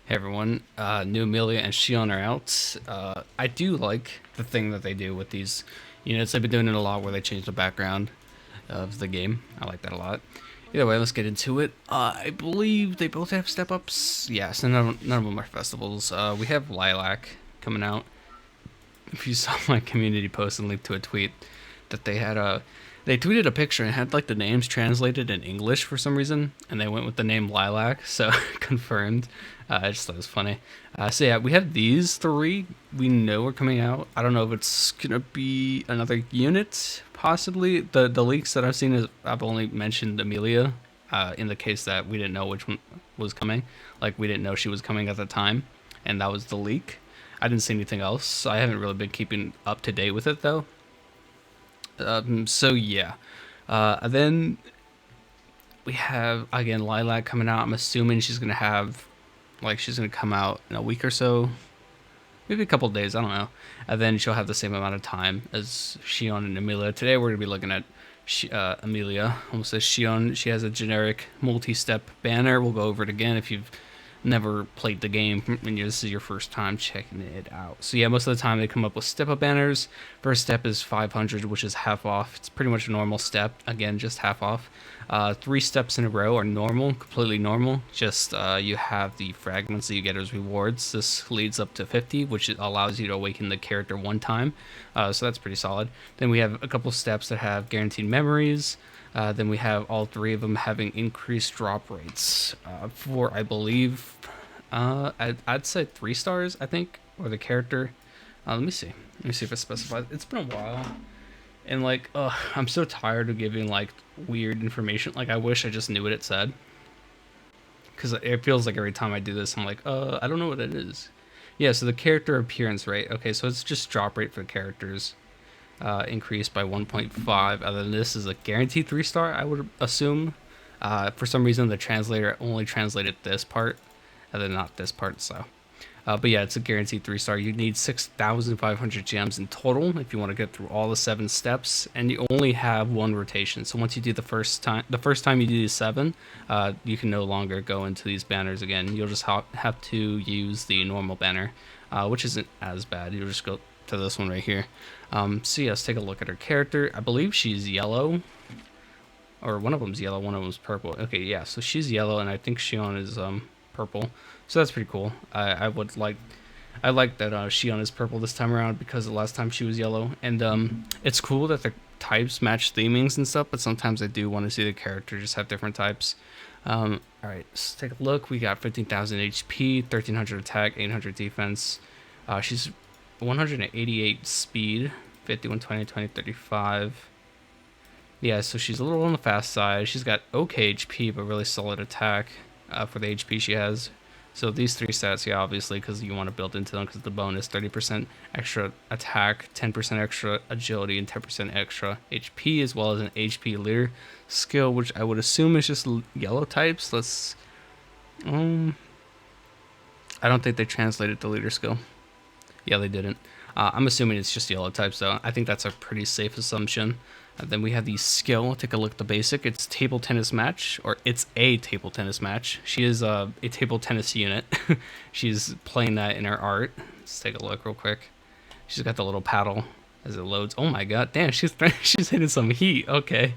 Hey everyone, new Amelia and Shion are out. I do like the thing that they do with these units. They've been doing it a lot where they change the background of the game. I like that a lot. Either way, let's get into it. I believe they both have step ups. Yes, and none of them are festivals. We have Lilac coming out. If you saw my community post and linked to a tweet that they tweeted a picture and had like the names translated in English for some reason, and they went with the name Lilac, so confirmed. I just thought it was funny. So yeah, we have these three we know are coming out. I don't know if it's gonna be another unit, possibly. The leaks that I've seen is I've only mentioned Amelia, in the case that we didn't know which one was coming. Like we didn't know she was coming at the time, and that was the leak. I didn't see anything else. I haven't really been keeping up to date with it though. So yeah, then we have again Lilac coming out. I'm assuming she's gonna have, like, she's gonna come out in a week or so, maybe a couple days. I don't know. And then she'll have the same amount of time as Shion and Emilia. Today we're gonna be looking at Emilia. Almost as Shion, she has a generic multi-step banner. We'll go over it again if you've never played the game and this is your first time checking it out. So yeah, most of the time they come up with step up banners. First step is 500, which is half off. It's pretty much a normal step, again just half off. Three steps in a row are normal, completely normal. Just you have the fragments that you get as rewards. This leads up to 50, which allows you to awaken the character one time. So that's pretty solid. Then we have a couple steps that have guaranteed memories. Then we have all three of them having increased drop rates for, I believe, I'd say 3 stars, I think, or the character. Let me see. Let me see if it specifies. It's been a while, and like, I'm so tired of giving like weird information. Like, I wish I just knew what it said, because it feels like every time I do this, I'm like, I don't know what it is. Yeah, so the character appearance rate. Okay, so it's just drop rate for the characters. Increased by 1.5. And then this is a guaranteed 3-star, I would assume. For some reason, the translator only translated this part, and then not this part. So, but yeah, it's a guaranteed 3-star. You need 6,500 gems in total if you want to get through all the 7 steps, and you only have 1 rotation. So once you do the first time you do the 7, you can no longer go into these banners again. You'll just have to use the normal banner, which isn't as bad. You'll just go to this one right here. So yeah, let's take a look at her character. I believe she's yellow, or one of them's yellow, one of them's purple. Okay, yeah, so she's yellow, and I think Shion is purple. So that's pretty cool. I like that Shion is purple this time around, because the last time she was yellow. And it's cool that the types match themings and stuff, but sometimes I do want to see the character just have different types. All right, let's take a look. We got 15,000 HP, 1,300 attack, 800 defense. She's 188 speed, 51, 20, 20, 35. Yeah, so she's a little on the fast side. She's got okay HP, but really solid attack for the HP she has. So these 3 stats, yeah, obviously, because you want to build into them, because the bonus, 30% extra attack, 10% extra agility, and 10% extra HP, as well as an HP leader skill, which I would assume is just yellow types. Let's... I don't think they translated the leader skill. Yeah, they didn't. I'm assuming it's just yellow types, though. I think that's a pretty safe assumption. Then we have the skill. Take a look at the basic. It's table tennis match, or it's a table tennis match. She is a table tennis unit. She's playing that in her art. Let's take a look real quick. She's got the little paddle as it loads. Oh my god, damn, she's hitting some heat. Okay,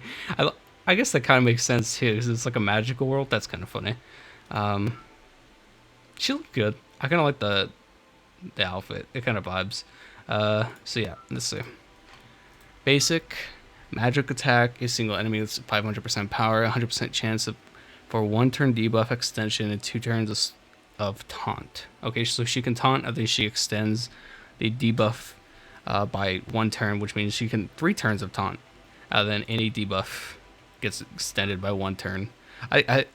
I guess that kind of makes sense too, because it's like a magical world. That's kind of funny. She looked good. I kind of like the outfit. It kind of vibes. So yeah, let's see. Basic magic attack. A single enemy with 500% power, 100% chance for 1 turn debuff extension and 2 turns of taunt. Okay, so she can taunt, and then she extends the debuff by 1 turn, which means she can 3 turns of taunt. And then any debuff gets extended by 1 turn. I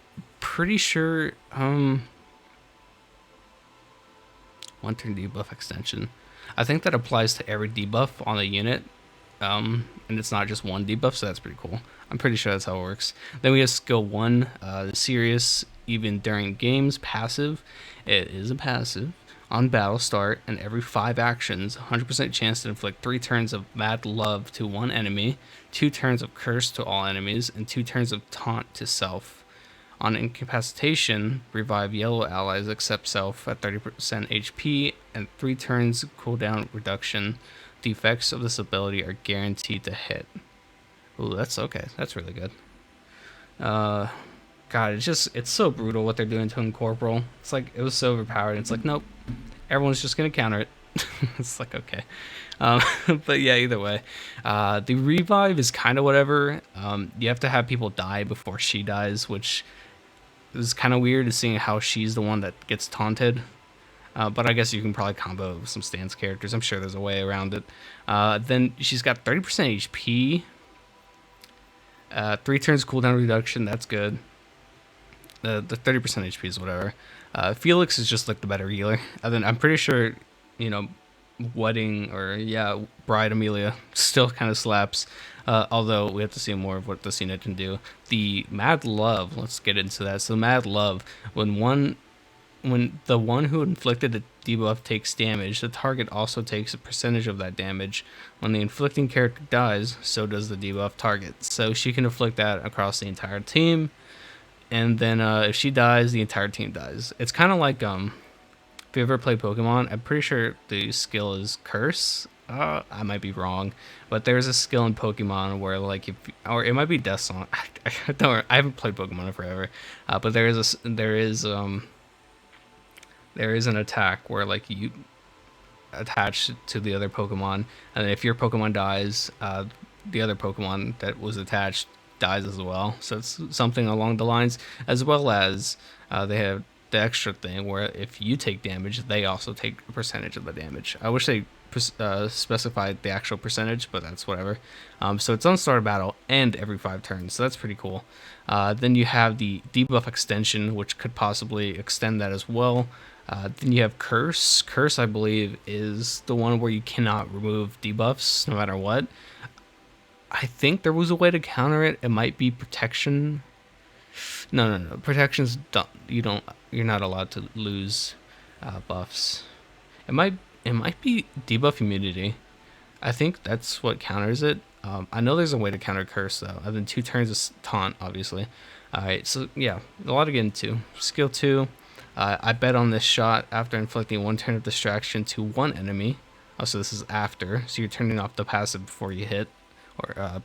pretty sure 1 turn debuff extension. I think that applies to every debuff on the unit, and it's not just 1 debuff, so that's pretty cool. I'm pretty sure that's how it works. Then we have skill 1, serious, even during games, passive. It is a passive. On battle start, and every 5 actions, 100% chance to inflict 3 turns of mad love to 1 enemy, 2 turns of curse to all enemies, and 2 turns of taunt to self. On incapacitation, revive yellow allies except self at 30% HP, and 3 turns cooldown reduction. The effects of this ability are guaranteed to hit. Ooh, that's okay. That's really good. God, it's so brutal what they're doing to Incorporal. It's like, it was so overpowered. It's like, nope, everyone's just gonna counter it. It's like, okay. Um, but yeah, either way, the revive is kind of whatever. You have to have people die before she dies, which is kind of weird, seeing how she's the one that gets taunted. But I guess you can probably combo with some stance characters. I'm sure there's a way around it. Then she's got 30% HP. 3 turns cooldown reduction. That's good. The 30% HP is whatever. Felix is just like the better healer. And then I'm pretty sure, Bride Emilia still kind of slaps. Although we have to see more of what the Cena can do. The Mad Love, let's get into that. So Mad Love, when the one who inflicted the debuff takes damage, the target also takes a percentage of that damage. When the inflicting character dies, so does the debuff target. So she can inflict that across the entire team. And then if she dies, the entire team dies. It's kind of like if you ever play Pokemon, I'm pretty sure the skill is Curse. I might be wrong, but there's a skill in Pokemon where or it might be Death Song. I haven't played Pokemon in forever, but there is an attack where like you attach to the other Pokemon, and if your Pokemon dies, the other Pokemon that was attached dies as well. So it's something along the lines, as well as they have the extra thing where if you take damage, they also take a percentage of the damage. I wish they specified the actual percentage, but that's whatever. So it's on start of battle and every 5 turns, so that's pretty cool. Then you have the debuff extension, which could possibly extend that as well. Then you have Curse. Curse, I believe, is the one where you cannot remove debuffs no matter what. I think there was a way to counter it. It might be Protection. No. Protections you're not allowed to lose buffs. It might be debuff immunity. I think that's what counters it. I know there's a way to counter Curse though. And then 2 turns of taunt, obviously. Alright, so yeah, a lot to get into. Skill 2. I bet on this shot after inflicting 1 turn of distraction to 1 enemy. Also, this is after, so you're turning off the passive before you hit. You're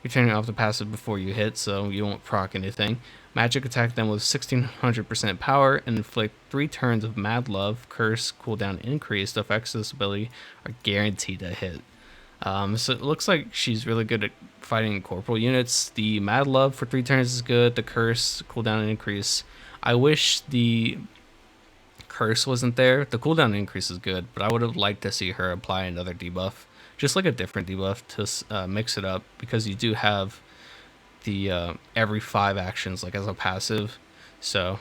turning off the passive before you hit, so you won't proc anything. Magic attack them with 1600% power and inflict 3 turns of Mad Love, Curse, cooldown increase. The effects of this ability are guaranteed to hit. So it looks like she's really good at fighting corporal units. The Mad Love for 3 turns is good. The Curse, cooldown increase. I wish the Curse wasn't there. The cooldown increase is good, but I would have liked to see her apply another debuff. Just like a different debuff to mix it up, because you do have the every 5 actions like as a passive. So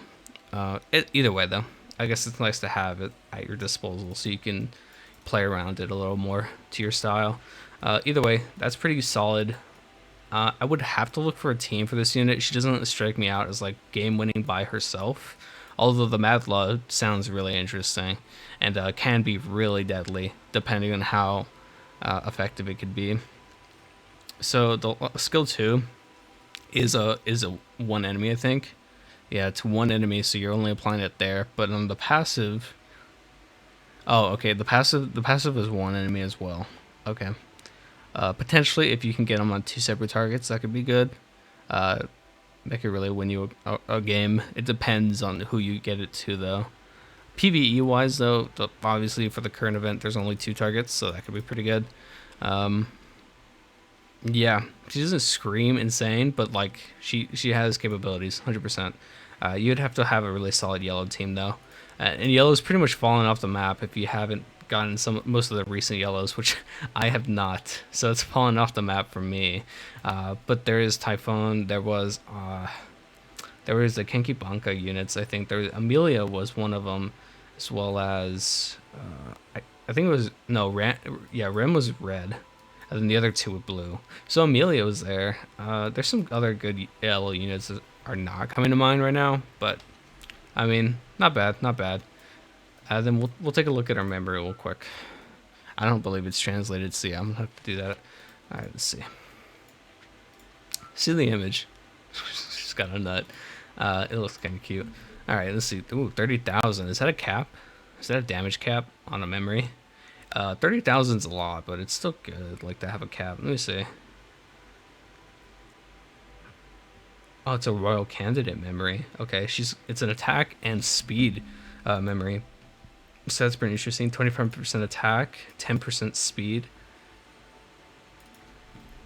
either way though, I guess it's nice to have it at your disposal so you can play around it a little more to your style. Either way, that's pretty solid. I would have to look for a team for this unit. She doesn't strike me out as like game winning by herself, although the Mad Love sounds really interesting and can be really deadly depending on how effective it could be. So the skill 2 is a 1 enemy, I think. Yeah, it's 1 enemy, so you're only applying it there. But on the passive, oh, okay, the passive is 1 enemy as well. Okay, potentially if you can get them on 2 separate targets, that could be good. That could really win you a game. It depends on who you get it to, though. PvE wise though, obviously for the current event there's only 2 targets, so that could be pretty good. Yeah, she doesn't scream insane, but like she has capabilities 100%. You'd have to have a really solid yellow team though, and yellow's pretty much fallen off the map if you haven't gotten most of the recent yellows, which I have not, so it's fallen off the map for me. But there is Typhoon. There was the Kenkibanka units. I think Emilia was one of them, as well as I think it was Rem was red, and then the other 2 were blue. So Emilia was there. There's some other good yellow units that are not coming to mind right now, but I mean, not bad. Then we'll take a look at our memory real quick. I don't believe it's translated, so yeah, I'm gonna have to do that. All right, let's see. See the image. She's got a nut. It looks kind of cute. All right, let's see. Ooh, 30,000. Is that a cap? Is that a damage cap on a memory? 30,000's a lot, but it's still good. Like to have a cap. Let me see. Oh, it's a royal candidate memory. Okay, it's an attack and speed memory. So that's pretty interesting. 25% attack, 10% speed.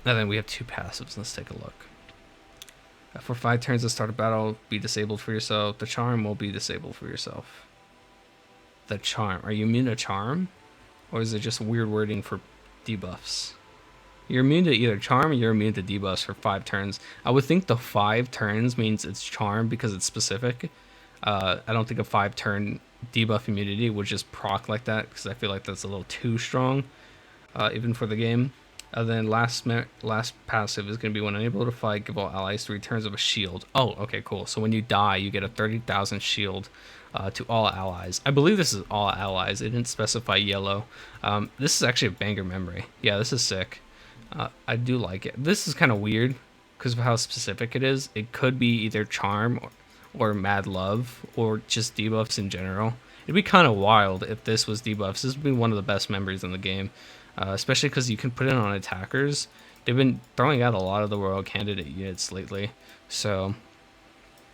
And then we have 2 passives. Let's take a look. For 5 turns to start a battle, be disabled for yourself. The charm will be disabled for yourself. The charm. Are you immune to charm? Or is it just weird wording for debuffs? You're immune to either charm or you're immune to debuffs for 5 turns. I would think the 5 turns means it's charm because it's specific. I don't think a 5-turn debuff immunity would just proc like that because I feel like that's a little too strong, even for the game. Then last passive is going to be when unable to fight, give all allies 3 turns of a shield. Oh, okay, cool. So when you die, you get a 30,000 shield to all allies. I believe this is all allies. It didn't specify yellow. This is actually a banger memory. Yeah, this is sick. I do like it. This is kind of weird because of how specific it is. It could be either charm or mad love or just debuffs in general. It'd be kind of wild if this was debuffs. This would be one of the best memories in the game. Especially because you can put it on attackers. They've been throwing out a lot of the royal candidate units lately. So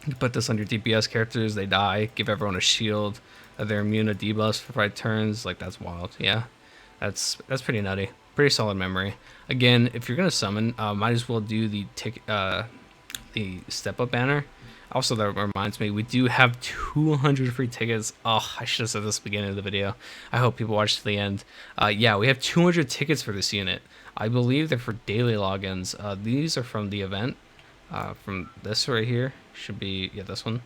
you put this on your DPS characters, they die, give everyone a shield, they're immune to debuffs for 5 turns. Like, that's wild. Yeah, that's pretty nutty. Pretty solid memory. Again, if you're gonna summon, might as well do the step up banner. Also, that reminds me, we do have 200 free tickets. Oh, I should have said this at the beginning of the video. I hope people watch to the end. Yeah, we have 200 tickets for this unit. I believe they're for daily logins. These are from the event. From this right here. Should be, yeah, this one.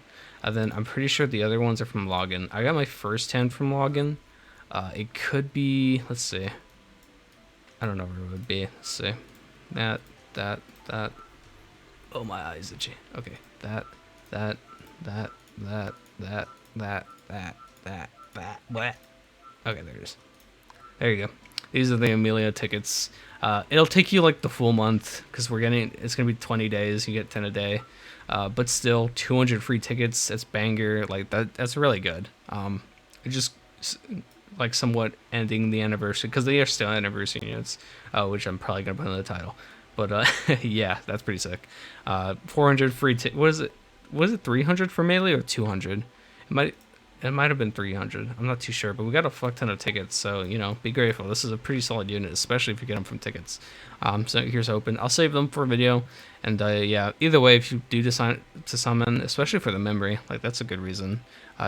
Then I'm pretty sure the other ones are from login. I got my first 10 from login. It could be, let's see. I don't know where it would be. Let's see. That. Oh, my eyes itchy. Okay, that. What? Okay, there it is. There you go. These are the Emilia tickets. It'll take you like the full month because it's gonna be 20 days. You get 10 a day, but still 200 free tickets. That's banger. Like that's really good. It just like somewhat ending the anniversary because they are still anniversary units, which I'm probably gonna put in the title. But yeah, that's pretty sick. 400 free tickets. What is it? Was it 300 for melee or 200? It might have been 300. I'm not too sure, but we got a fuck ton of tickets, so you know, be grateful. This is a pretty solid unit, especially if you get them from tickets. So here's hoping. I'll save them for a video, and yeah, either way, if you do decide to summon, especially for the memory, like that's a good reason.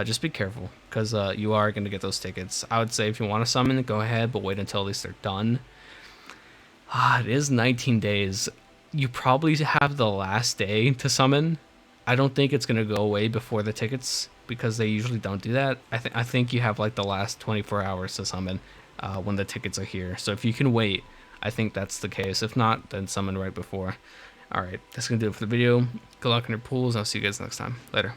Just be careful because you are going to get those tickets. I would say if you want to summon, go ahead, but wait until at least they're done. It is 19 days. You probably have the last day to summon. I don't think it's going to go away before the tickets because they usually don't do that. I think you have like the last 24 hours to summon when the tickets are here. So if you can wait, I think that's the case. If not, then summon right before. All right, that's going to do it for the video. Good luck in your pools. I'll see you guys next time. Later.